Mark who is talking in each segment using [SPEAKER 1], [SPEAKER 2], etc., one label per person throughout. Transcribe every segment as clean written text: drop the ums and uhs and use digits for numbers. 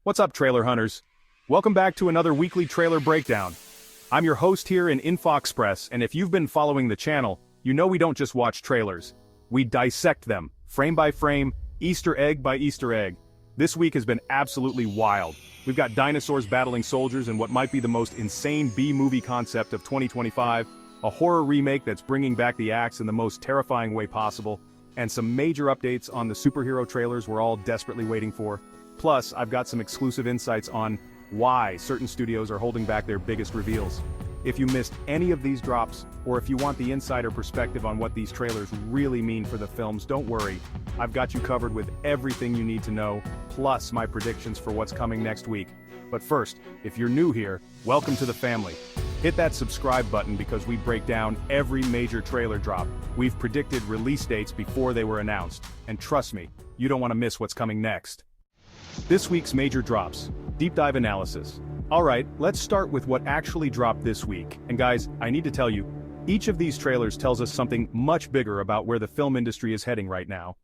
[SPEAKER 1] What's up, trailer hunters? Welcome back to another weekly trailer breakdown. I'm your host here in Infoxpress, and if you've been following the channel, you know we don't just watch trailers. We dissect them, frame by frame, Easter egg by Easter egg. This week has been absolutely wild. We've got dinosaurs battling soldiers in what might be the most insane B-movie concept of 2025, a horror remake that's bringing back the axe in the most terrifying way possible, and some major updates on the superhero trailers we're all desperately waiting for. Plus, I've got some exclusive insights on why certain studios are holding back their biggest reveals. If you missed any of these drops, or if you want the insider perspective on what these trailers really mean for the films, don't worry. I've got you covered with everything you need to know, plus my predictions for what's coming next week. But first, if you're new here, welcome to the family. Hit that subscribe button because we break down every major trailer drop. We've predicted release dates before they were announced, and trust me, you don't want to miss what's coming next. This week's major drops. Deep dive analysis. Alright, let's start with what actually dropped this week. And guys, I need to tell you, each of these trailers tells us something much bigger about where the film industry is heading right now.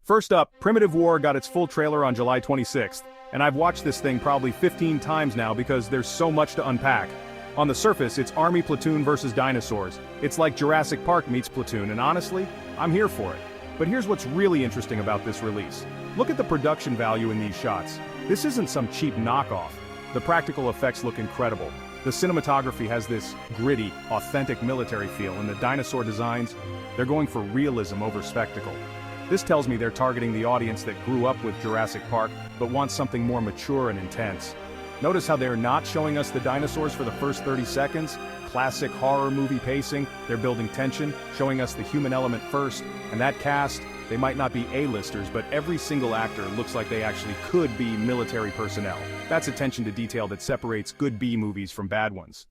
[SPEAKER 1] First up, Primitive War got its full trailer on July 26th, and I've watched this thing probably 15 times now because there's so much to unpack. On the surface, it's Army Platoon versus Dinosaurs. It's like Jurassic Park meets Platoon, and honestly, I'm here for it. But here's what's really interesting about this release. Look at the production value in these shots. This isn't some cheap knockoff. The practical effects look incredible. The cinematography has this gritty, authentic military feel, and the dinosaur designs, they're going for realism over spectacle. This tells me they're targeting the audience that grew up with Jurassic Park, but wants something more mature and intense. Notice how they're not showing us the dinosaurs for the first 30 seconds? Classic horror movie pacing, they're building tension, showing us the human element first, and that cast, they might not be A-listers, but every single actor looks like they actually could be military personnel. That's attention to detail that separates good B movies from bad ones.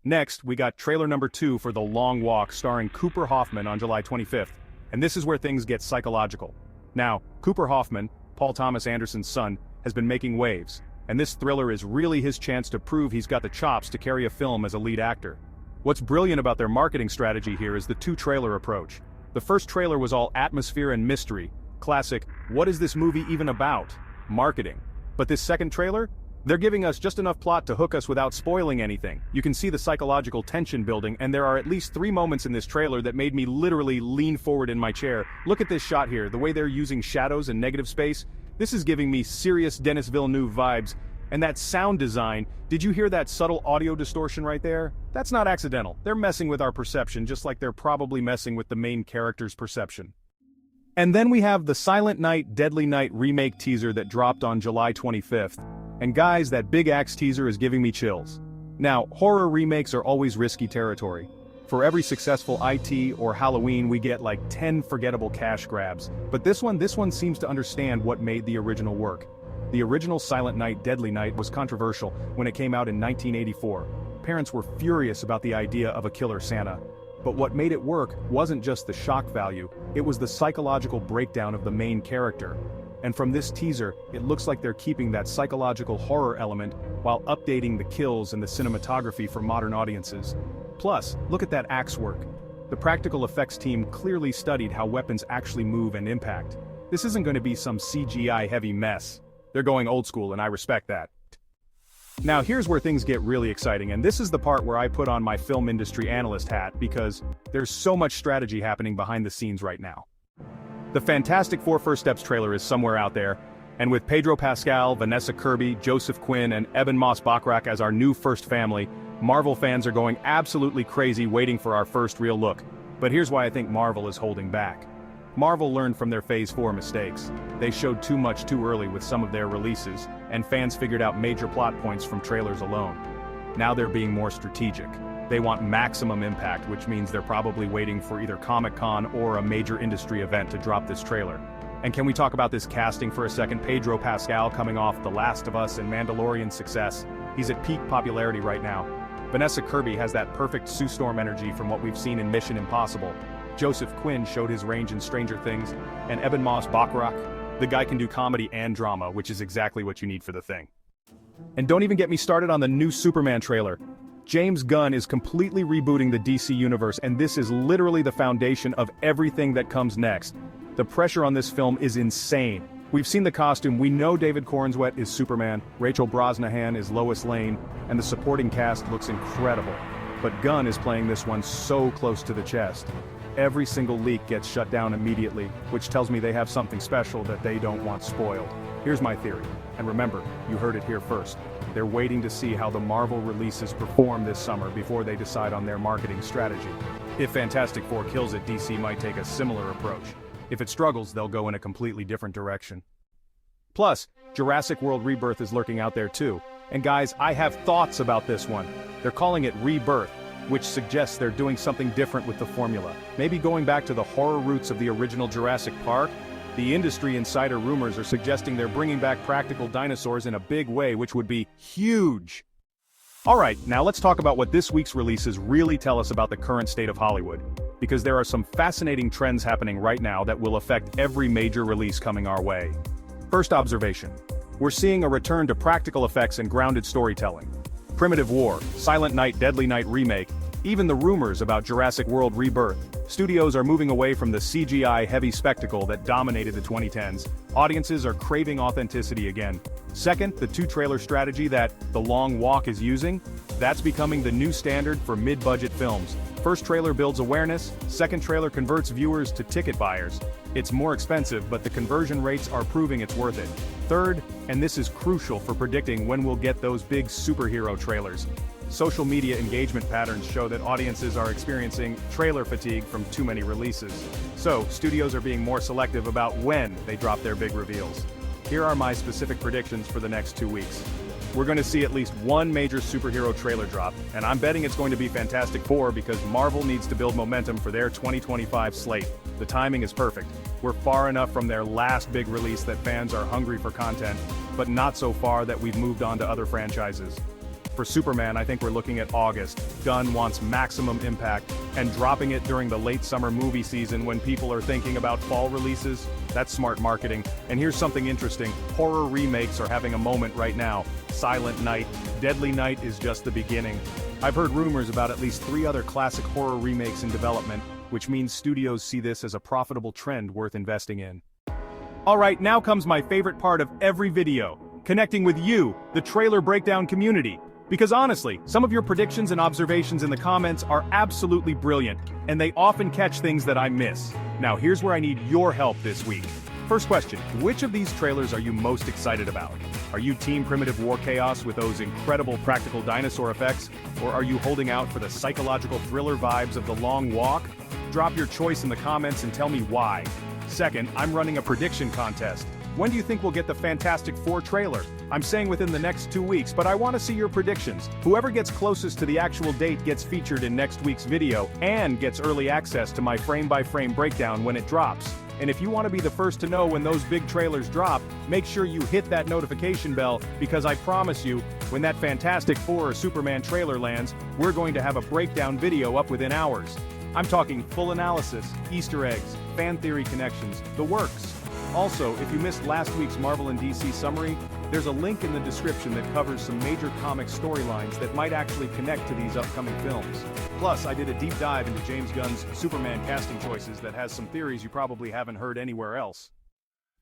[SPEAKER 1] Next, we got trailer number 2 for The Long Walk starring Cooper Hoffman on July 25th, and this is where things get psychological. Now, Cooper Hoffman, Paul Thomas Anderson's son, has been making waves, and this thriller is really his chance to prove he's got the chops to carry a film as a lead actor. What's brilliant about their marketing strategy here is the two-trailer approach. The first trailer was all atmosphere and mystery, classic, what is this movie even about? Marketing. But this second trailer? They're giving us just enough plot to hook us without spoiling anything. You can see the psychological tension building, and there are at least 3 moments in this trailer that made me literally lean forward in my chair. Look at this shot here, the way they're using shadows and negative space. This is giving me serious Denis Villeneuve vibes. And that sound design, did you hear that subtle audio distortion right there? That's not accidental. They're messing with our perception just like they're probably messing with the main character's perception. And then we have the Silent Night, Deadly Night remake teaser that dropped on July 25th. And guys, that big axe teaser is giving me chills. Now, horror remakes are always risky territory. For every successful IT or Halloween, we get like 10 forgettable cash grabs. But this one seems to understand what made the original work. The original Silent Night, Deadly Night was controversial when it came out in 1984. Parents were furious about the idea of a killer Santa. But what made it work wasn't just the shock value, it was the psychological breakdown of the main character. And from this teaser, it looks like they're keeping that psychological horror element while updating the kills and the cinematography for modern audiences. Plus, look at that axe work. The practical effects team clearly studied how weapons actually move and impact. This isn't going to be some CGI-heavy mess. They're going old school, and I respect that. Now here's where things get really exciting, and this is the part where I put on my film industry analyst hat because there's so much strategy happening behind the scenes right now. The Fantastic Four First Steps trailer is somewhere out there, and with Pedro Pascal, Vanessa Kirby, Joseph Quinn, and Ebon Moss-Bachrach as our new first family, Marvel fans are going absolutely crazy waiting for our first real look. But here's why I think Marvel is holding back. Marvel learned from their Phase 4 mistakes. They showed too much too early with some of their releases, and fans figured out major plot points from trailers alone. Now they're being more strategic. They want maximum impact, which means they're probably waiting for either Comic-Con or a major industry event to drop this trailer. And can we talk about this casting for a second? Pedro Pascal coming off The Last of Us and Mandalorian success. He's at peak popularity right now. Vanessa Kirby has that perfect Sue Storm energy from what we've seen in Mission Impossible. Joseph Quinn showed his range in Stranger Things, and Ebon Moss-Bachrach, the guy can do comedy and drama, which is exactly what you need for the thing. And don't even get me started on the new Superman trailer. James Gunn is completely rebooting the DC universe, and this is literally the foundation of everything that comes next. The pressure on this film is insane. We've seen the costume, we know David Cornswet is Superman, Rachel Brosnahan is Lois Lane, and the supporting cast looks incredible. But Gunn is playing this one so close to the chest. Every single leak gets shut down immediately, which tells me they have something special that they don't want spoiled. Here's my theory, and remember, you heard it here first. They're waiting to see how the Marvel releases perform this summer before they decide on their marketing strategy. If Fantastic Four kills it, DC might take a similar approach. If it struggles, they'll go in a completely different direction. Plus, Jurassic World Rebirth is lurking out there too. And guys, I have thoughts about this one. They're calling it Rebirth, which suggests they're doing something different with the formula. Maybe going back to the horror roots of the original Jurassic Park? The industry insider rumors are suggesting they're bringing back practical dinosaurs in a big way, which would be huge. Alright, now let's talk about what this week's releases really tell us about the current state of Hollywood. Because there are some fascinating trends happening right now that will affect every major release coming our way. First observation. We're seeing a return to practical effects and grounded storytelling. Primitive War, Silent Night, Deadly Night Remake, even the rumors about Jurassic World Rebirth. Studios are moving away from the CGI-heavy spectacle that dominated the 2010s. Audiences are craving authenticity again. Second, the two-trailer strategy that The Long Walk is using, that's becoming the new standard for mid-budget films. First trailer builds awareness, second trailer converts viewers to ticket buyers. It's more expensive, but the conversion rates are proving it's worth it. Third, and this is crucial for predicting when we'll get those big superhero trailers. Social media engagement patterns show that audiences are experiencing trailer fatigue from too many releases. So, studios are being more selective about when they drop their big reveals. Here are my specific predictions for the next 2 weeks. We're going to see at least one major superhero trailer drop, and I'm betting it's going to be Fantastic Four because Marvel needs to build momentum for their 2025 slate. The timing is perfect. We're far enough from their last big release that fans are hungry for content, but not so far that we've moved on to other franchises. For Superman, I think we're looking at August. Gunn wants maximum impact, and dropping it during the late summer movie season when people are thinking about fall releases, that's smart marketing. And here's something interesting, horror remakes are having a moment right now. Silent Night, Deadly Night is just the beginning. I've heard rumors about at least 3 other classic horror remakes in development, which means studios see this as a profitable trend worth investing in. Alright, now comes my favorite part of every video, connecting with you, the trailer breakdown community. Because honestly, some of your predictions and observations in the comments are absolutely brilliant, and they often catch things that I miss. Now here's where I need your help this week. First question, which of these trailers are you most excited about? Are you Team Primitive War Chaos with those incredible practical dinosaur effects, or are you holding out for the psychological thriller vibes of The Long Walk? Drop your choice in the comments and tell me why. Second, I'm running a prediction contest. When do you think we'll get the Fantastic Four trailer? I'm saying within the next 2 weeks, but I want to see your predictions. Whoever gets closest to the actual date gets featured in next week's video and gets early access to my frame-by-frame breakdown when it drops. And if you want to be the first to know when those big trailers drop, make sure you hit that notification bell, because I promise you, when that Fantastic Four or Superman trailer lands, we're going to have a breakdown video up within hours. I'm talking full analysis, Easter eggs, fan theory connections, the works. Also, if you missed last week's Marvel and DC summary, there's a link in the description that covers some major comic storylines that might actually connect to these upcoming films. Plus, I did a deep dive into James Gunn's Superman casting choices that has some theories you probably haven't heard anywhere else.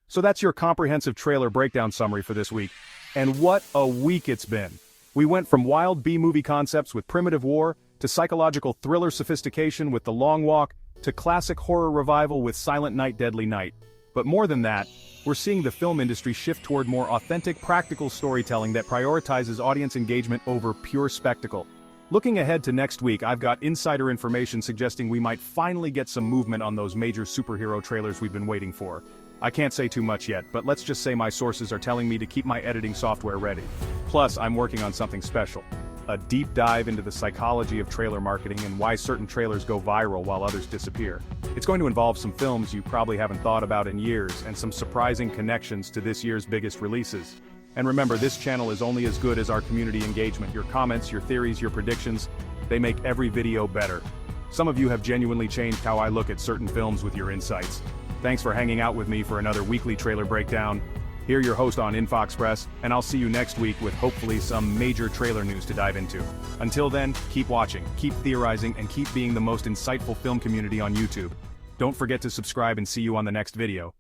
[SPEAKER 1] So that's your comprehensive trailer breakdown summary for this week. And what a week it's been! We went from wild B-movie concepts with Primitive War, to psychological thriller sophistication with The Long Walk, to classic horror revival with Silent Night, Deadly Night. But more than that, we're seeing the film industry shift toward more authentic, practical storytelling that prioritizes audience engagement over pure spectacle. Looking ahead to next week, I've got insider information suggesting we might finally get some movement on those major superhero trailers we've been waiting for. I can't say too much yet, but let's just say my sources are telling me to keep my editing software ready. Plus, I'm working on something special. A deep dive into the psychology of trailer marketing and why certain trailers go viral while others disappear. It's going to involve some films you probably haven't thought about in years and some surprising connections to this year's biggest releases. And remember, this channel is only as good as our community engagement. Your comments, your theories, your predictions, they make every video better. Some of you have genuinely changed how I look at certain films with your insights. Thanks for hanging out with me for another weekly trailer breakdown. Here your host on Infoxpress, and I'll see you next week with hopefully some major trailer news to dive into. Until then, keep watching, keep theorizing, and keep being the most insightful film community on YouTube. Don't forget to subscribe and see you on the next video.